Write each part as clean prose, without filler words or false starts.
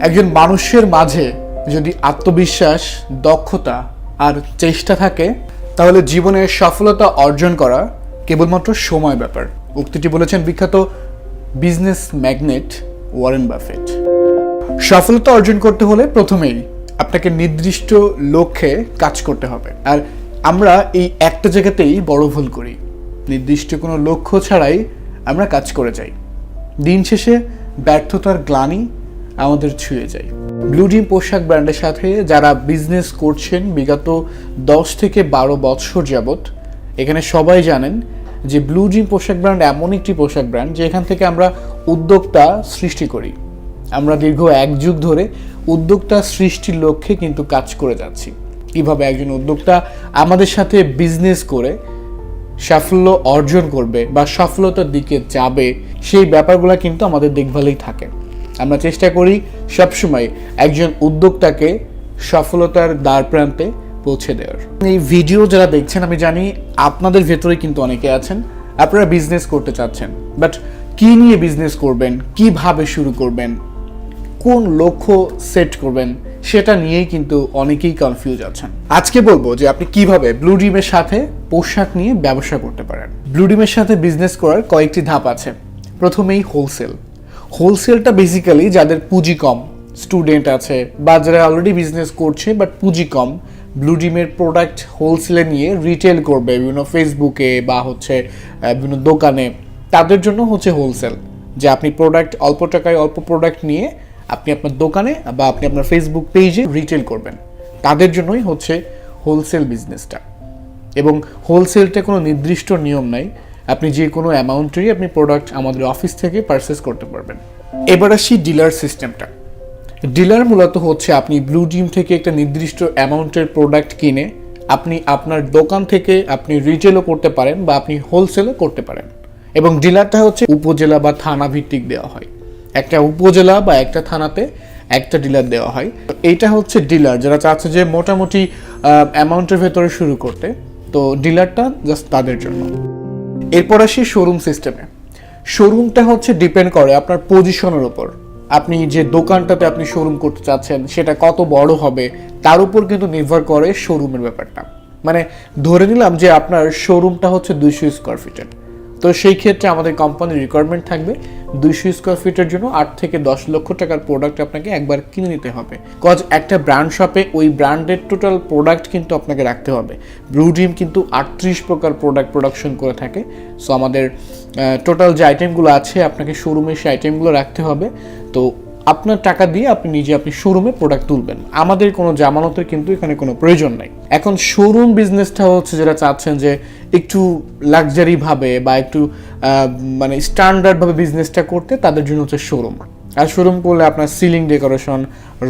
একজন মানুষের মাঝে যদি আত্মবিশ্বাস, দক্ষতা আর চেষ্টা থাকে তাহলে জীবনে সফলতা অর্জন করা কেবলমাত্র সময় ব্যাপার। উক্তিটি বলেছেন বিখ্যাত বিজনেস ম্যাগনেট ওয়ারেন বাফেট। সফলতা অর্জন করতে হলে প্রথমেই আপনাকে নির্দিষ্ট লক্ষ্যে কাজ করতে হবে। আর আমরা এই একটা জায়গাতেই বড় ভুল করি, নির্দিষ্ট কোনো লক্ষ্য ছাড়াই আমরা কাজ করে যাই। দিন শেষে ব্যর্থতার গ্লানি আমাদের ছুঁয়ে যায়। ব্লু ড্রিম পোশাক ব্র্যান্ডের সাথে যারা বিজনেস করছেন বিগত 10 থেকে 12 বছর যাবত, এখানে সবাই জানেন যে ব্লু ড্রিম পোশাক ব্র্যান্ড এমন একটি পোশাক ব্র্যান্ড যে এখান থেকে আমরা উদ্যোক্তা সৃষ্টি করি। আমরা দীর্ঘ 1 যুগ ধরে উদ্যোক্তা সৃষ্টির লক্ষ্যে কিন্তু কাজ করে যাচ্ছি। কিভাবে একজন উদ্যোক্তা আমাদের সাথে বিজনেস করে সাফল্য অর্জন করবে বা সফলতার দিকে যাবে, সেই ব্যাপারগুলো কিন্তু আমাদের দেখভালেই থাকে। আমরা চেষ্টা করি সবসময় একজন উদ্যোক্তাকে সফলতার দ্বার প্রান্তে পৌঁছে দেওয়ার। এই ভিডিও যারা দেখছেন, আমি জানি আপনাদের ভেতরে কিন্তু অনেকে আছেন, আপনারা বিজনেস করতে চাচ্ছেন, বাট কি নিয়ে বিজনেস করবেন, কিভাবে শুরু করবেন, কোন লক্ষ্য সেট করবেন, সেটা নিয়েই কিন্তু অনেকেই কনফিউজ আছেন। আজকে বলবো যে আপনি কিভাবে ব্লু ড্রিমের সাথে পোশাক নিয়ে ব্যবসা করতে পারেন। ব্লু ড্রিমের সাথে বিজনেস করার কয়েকটি ধাপ আছে। প্রথমেই হোলসেলটা বেসিক্যালি যাদের পুঁজি কম, স্টুডেন্ট আছে বা যারা অলরেডি বিজনেস করছে বাট পুঁজি কম, ব্লু ড্রিমের প্রোডাক্ট হোলসেলে নিয়ে রিটেল করবে বিভিন্ন ফেসবুকে বা বিভিন্ন দোকানে, তাদের জন্য হোলসেল। যে আপনি প্রোডাক্ট অল্প টাকায় অল্প প্রোডাক্ট নিয়ে আপনি আপনার দোকানে বা আপনি আপনার ফেসবুক পেজে রিটেল করবেন, তাদের জন্যই হোলসেল বিজনেসটা। এবং হোলসেলটা কোনো নির্দিষ্ট নিয়ম নাই, আপনি যে কোনো অ্যামাউন্টেরই আপনি প্রোডাক্ট আমাদের অফিস থেকে পারচেস করতে পারবেন। এবার আসি ডিলার সিস্টেমটা। ডিলার মূলত আপনি ব্লু ড্রিম থেকে একটা নির্দিষ্ট অ্যামাউন্টের প্রোডাক্ট কিনে আপনি আপনার দোকান থেকে আপনি রিটেলও করতে পারেন বা আপনি হোলসেলও করতে পারেন। এবং ডিলারটা উপজেলা বা থানা ভিত্তিক দেওয়া হয়। একটা উপজেলা বা একটা থানাতে একটা ডিলার দেওয়া হয়। এইটা ডিলার যারা চাচ্ছে যে মোটামুটি অ্যামাউন্টের ভেতরে শুরু করতে, তো ডিলারটা জাস্ট তাদের জন্য। এরপর আসি শোরুম সিস্টেমে। শোরুমটা ডিপেন্ড করে আপনার পজিশনের উপর। আপনি যে দোকানটাতে আপনি শোরুম করতে চাচ্ছেন সেটা কত বড় হবে তার উপর কিন্তু নির্ভর করে শোরুমের ব্যাপারটা। মানে ধরে নিলাম যে আপনার শোরুমটা 200 স্কোয়ার ফিটের, তো সেই ক্ষেত্রে আমাদের কোম্পানির রিকোয়ারমেন্ট থাকবে 200 স্কোয়ার ফিটের জন্য 8 থেকে 10 লক্ষ টাকার প্রোডাক্ট আপনাকে একবার কিনে নিতে হবে। কজ একটা ব্র্যান্ড শপে ওই ব্র্যান্ডের টোটাল প্রোডাক্ট কিন্তু আপনাকে রাখতে হবে। ব্লু ড্রিম কিন্তু 38 প্রকার প্রোডাক্ট প্রোডাকশন করে থাকে। সো আমাদের টোটাল যে আইটেমগুলো আছে আপনাকে শোরুমে সেই আইটেমগুলো রাখতে হবে। তো আপনার টাকা দিয়ে আপনি শোরুমে প্রোডাক্ট তুলবেন, আমাদের কোনো জামানতের কিন্তু এখানে কোনো প্রয়োজন নাই। এখন শোরুম বিজনেসটা যারা চাচ্ছেন যে একটু লাক্সারি ভাবে বা একটু মানে স্ট্যান্ডার্ড ভাবে বিজনেসটা করতে, তাদের জন্য শোরুম। আর শোরুম করলে আপনার সিলিং ডেকোরেশন,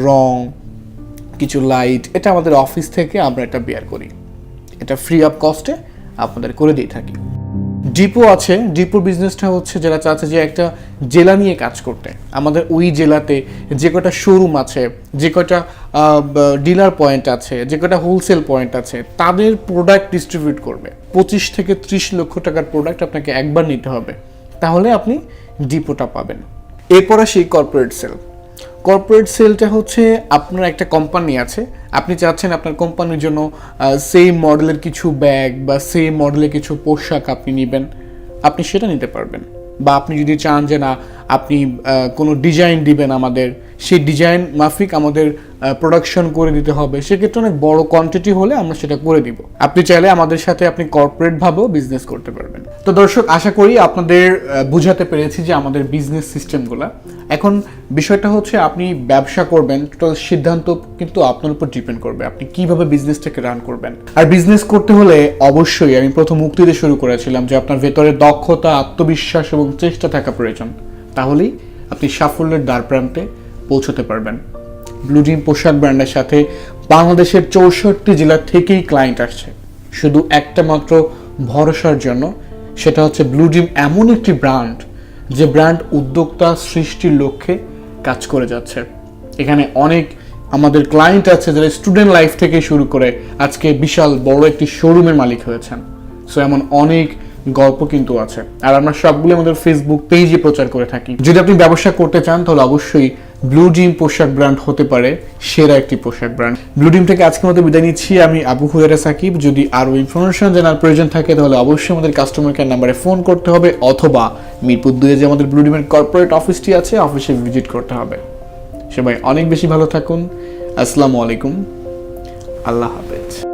রং, কিছু লাইট, এটা আমাদের অফিস থেকে আমরা এটা বেয়ার করি, এটা ফ্রি অফ কস্টে আপনাদের করে দিয়ে থাকি। ডিপো আছে। ডিপোর বিজনেসটা যারা চাচ্ছে যে একটা জেলা নিয়ে কাজ করতে, আমাদের ওই জেলাতে যে কটা শোরুম আছে, যে কটা ডিলার পয়েন্ট আছে, যে কটা হোলসেল পয়েন্ট আছে, তাদের প্রোডাক্ট ডিস্ট্রিবিউট করবে। 25 থেকে 30 লক্ষ টাকার প্রোডাক্ট আপনাকে একবার নিতে হবে, তাহলে আপনি ডিপোটা পাবেন। এরপর আসি কর্পোরেট সেল। কর্পোরেট সেলটা আপনার একটা কোম্পানি আছে, আপনি চাচ্ছেন আপনার কোম্পানির জন্য সেম মডেলের কিছু ব্যাগ বা সেম মডেলের কিছু পোশাক আপনি নেবেন, আপনি সেটা নিতে পারবেন। বা আপনি যদি চান যে না আপনি কোনো ডিজাইন দিবেন আমাদের, সেই ডিজাইন মাফিক আমাদের প্রোডাকশন করে দিতে হবে, সেক্ষেত্রে অনেক বড় কোয়ান্টিটি হলে আমরা সেটা করে দিব। আপনি চাইলে আমাদের সাথে আপনি কর্পোরেট ভাবেও বিজনেস করতে পারবেন। তো দর্শক, আশা করি আপনাদের বুঝাতে পেরেছি যে আমাদের বিজনেস সিস্টেমগুলো। এখন বিষয়টা আপনি ব্যবসা করবেন, টোটাল সিদ্ধান্ত কিন্তু আপনার উপর ডিপেন্ড করবে আপনি কিভাবে বিজনেসটাকে রান করবেন। আর বিজনেস করতে হলে অবশ্যই আমি প্রথম মুক্তিতে শুরু করেছিলাম যে আপনার ভেতরে দক্ষতা, আত্মবিশ্বাস এবং চেষ্টা থাকা প্রয়োজন, তাহলেই আপনি সাফল্যের দ্বার প্রান্তে পৌঁছতে পারবেন। ব্লু ড্রিম পোশাক ব্র্যান্ডের সাথে বাংলাদেশের 64 জেলা থেকেই ক্লায়েন্ট আসছে শুধু একটা মাত্র ভরসার জন্য। সেটা ব্লু ড্রিম এমন একটি ব্র্যান্ড যে ব্র্যান্ড উদ্যোক্তা সৃষ্টির লক্ষ্যে কাজ করে যাচ্ছে। এখানে অনেক আমাদের ক্লায়েন্ট আছে যারা স্টুডেন্ট লাইফ থেকে শুরু করে আজকে বিশাল বড় একটি শোরুমের মালিক হয়েছেন। সো এমন অনেক গল্প কিন্তু আছে, আর আমরা সবগুলো আমাদের ফেসবুক পেজে প্রচার করে থাকি। যদি আপনি ব্যবসা করতে চান তাহলে অবশ্যই ব্লু ডিম পোশাক ব্র্যান্ড হতে পারে সেরা একটি পোশাক ব্র্যান্ড। ব্লু ডিম থেকে আজকের মতো বিদায় নিচ্ছি। আমি আবু হুরায়রা সাকিব। যদি আরও ইনফরমেশন জানার প্রয়োজন থাকে তাহলে অবশ্যই আমাদের কাস্টমার কেয়ার নাম্বারে ফোন করতে হবে, অথবা মিরপুর 2 যে আমাদের ব্লু ডিমের কর্পোরেট অফিসটি আছে, অফিসে ভিজিট করতে হবে। সবাই অনেক বেশি ভালো থাকুন। আসসালামু আলাইকুম, আল্লাহ হাফেজ।